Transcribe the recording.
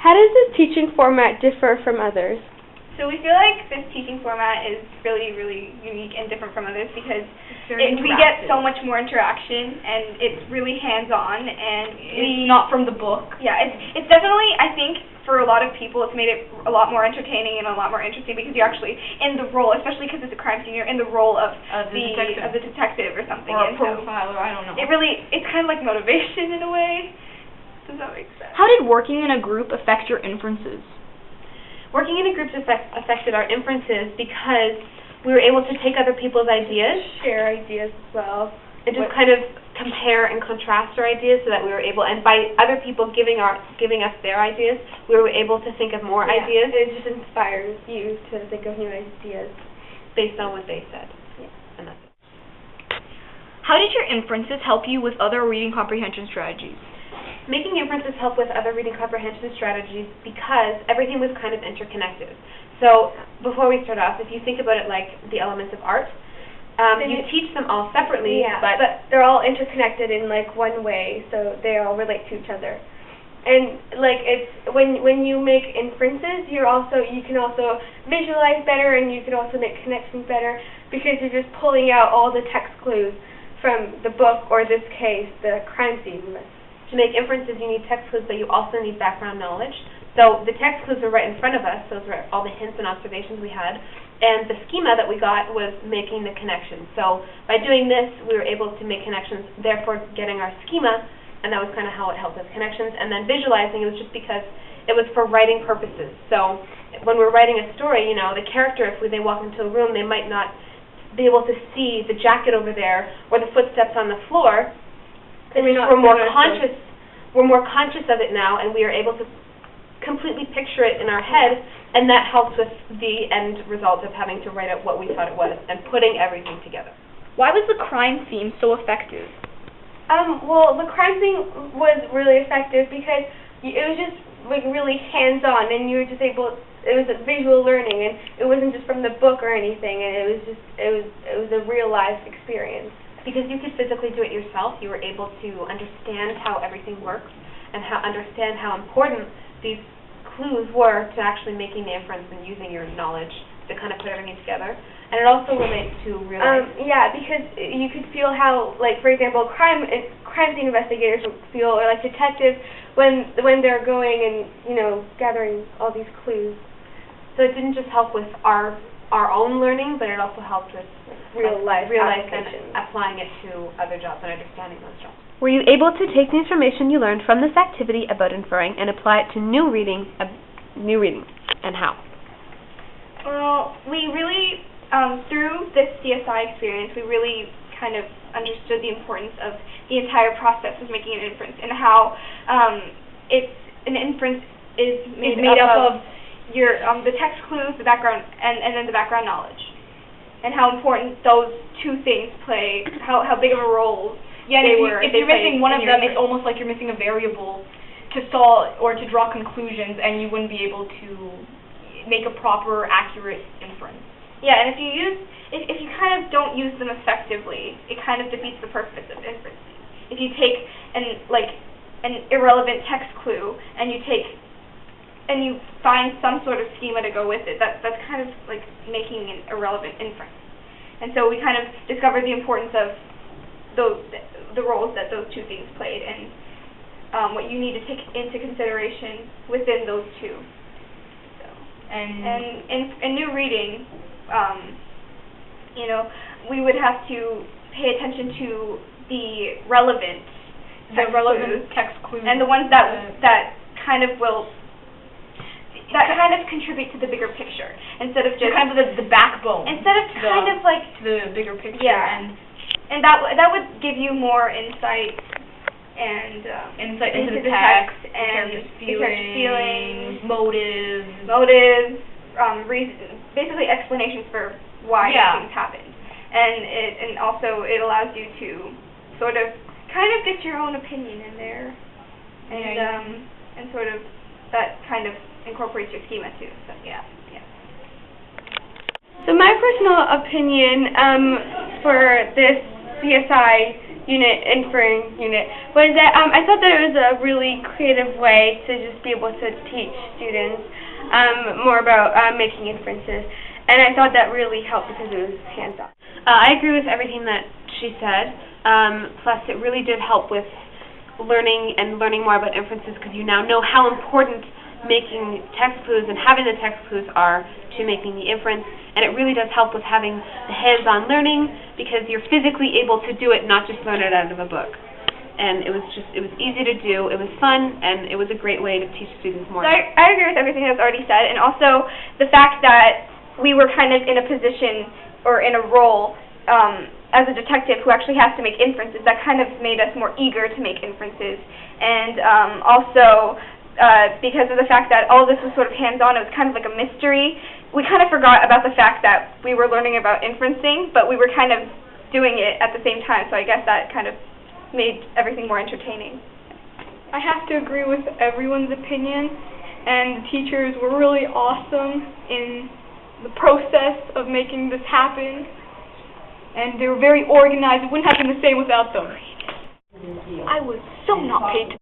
How does this teaching format differ from others? So we feel like this teaching format is really, really unique and different from others because we get so much more interaction and it's really hands-on and it's not from the book. Yeah, it's definitely, I think, for a lot of people, it's made it a lot more entertaining and a lot more interesting because you're actually in the role, especially because it's a crime scene, you're in the role of the detective or something. Or a profiler, I don't know. It's kind of like motivation in a way. Does that make sense? How did working in a group affect your inferences? Working in a group affected our inferences because we were able to take other people's ideas, share ideas as well, and just kind of compare and contrast our ideas so that we were able, and by other people giving us their ideas, we were able to think of more ideas. It just inspires you to think of new ideas based on what they said. Yeah. And that's it. How did your inferences help you with other reading comprehension strategies? Making inferences help with other reading comprehension strategies because everything was kind of interconnected. So before we start off, if you think about it like the elements of art, you teach them all separately, but they're all interconnected in like one way, so they all relate to each other. And like it's when you make inferences, you can also visualize better and you can also make connections better because you're just pulling out all the text clues from the book or this case, the crime scene. To make inferences, you need text clues, but you also need background knowledge. So the text clues were right in front of us. Those were all the hints and observations we had. And the schema that we got was making the connections. So by doing this, we were able to make connections, therefore getting our schema, and that was kind of how it helped us connections. And then visualizing, it was just because it was for writing purposes. So when we're writing a story, the character, if they walk into a room, they might not be able to see the jacket over there or the footsteps on the floor. We're more conscious of it now, and we are able to completely picture it in our head, and that helps with the end result of having to write out what we thought it was and putting everything together. Why was the crime theme so effective? Well, the crime scene was really effective because it was just like really hands-on, and you were just able. It was a visual learning, and it wasn't just from the book or anything, and it was a real life experience. Because you could physically do it yourself, you were able to understand how everything works and understand how important these clues were to actually making the inference and using your knowledge to kind of put everything together. And it also relates to real life. Yeah, because you could feel how, like, for example, crime scene investigators would feel, or like detectives, when they're going and, gathering all these clues. So it didn't just help with our own learning, but it also helped with real life and applying it to other jobs and understanding those jobs. Were you able to take the information you learned from this activity about inferring and apply it to new reading, and how? Well, we really, through this CSI experience, we really kind of understood the importance of the entire process of making an inference and how an inference is made up of your the text clues, the background, and then the background knowledge, and how important those two things play, how big of a role they were. If you're missing one of them, it's almost like you're missing a variable to solve or to draw conclusions, and you wouldn't be able to make a proper, accurate inference. Yeah, and if you kind of don't use them effectively, it kind of defeats the purpose of inferencing. If you take an irrelevant text clue and you find some sort of schema to go with it, that's kind of like making an irrelevant inference. And so we kind of discovered the importance of the roles that those two things played and what you need to take into consideration within those two. So, and in new reading, we would have to pay attention to the relevant text clues, and the ones that kind of contribute to the bigger picture instead of just kind of the backbone. Instead of kind of like the bigger picture. Yeah, and that would give you more insight and insight into the text and feelings, motives, reasons, basically explanations for why things happened, and also it allows you to sort of kind of get your own opinion in there, and sort of that kind of incorporates your schema too. So yeah. So my personal opinion for this CSI inferring unit, was that I thought that it was a really creative way to just be able to teach students more about making inferences, and I thought that really helped because it was hands-on. I agree with everything that she said. Plus, it really did help with learning more about inferences, because you now know how important making text clues and having the text clues are to making the inference, and it really does help with having the hands-on learning, because you're physically able to do it, not just learn it out of a book. And it was easy to do, it was fun, and it was a great way to teach students more. So I agree with everything that was already said, and also the fact that we were kind of in a position or in a role as a detective who actually has to make inferences, that kind of made us more eager to make inferences. And also, because of the fact that all this was sort of hands-on, it was kind of like a mystery. We kind of forgot about the fact that we were learning about inferencing, but we were kind of doing it at the same time, so I guess that kind of made everything more entertaining. I have to agree with everyone's opinion, and the teachers were really awesome in the process of making this happen, and they were very organized. It wouldn't have been the same without them. I was so not paid to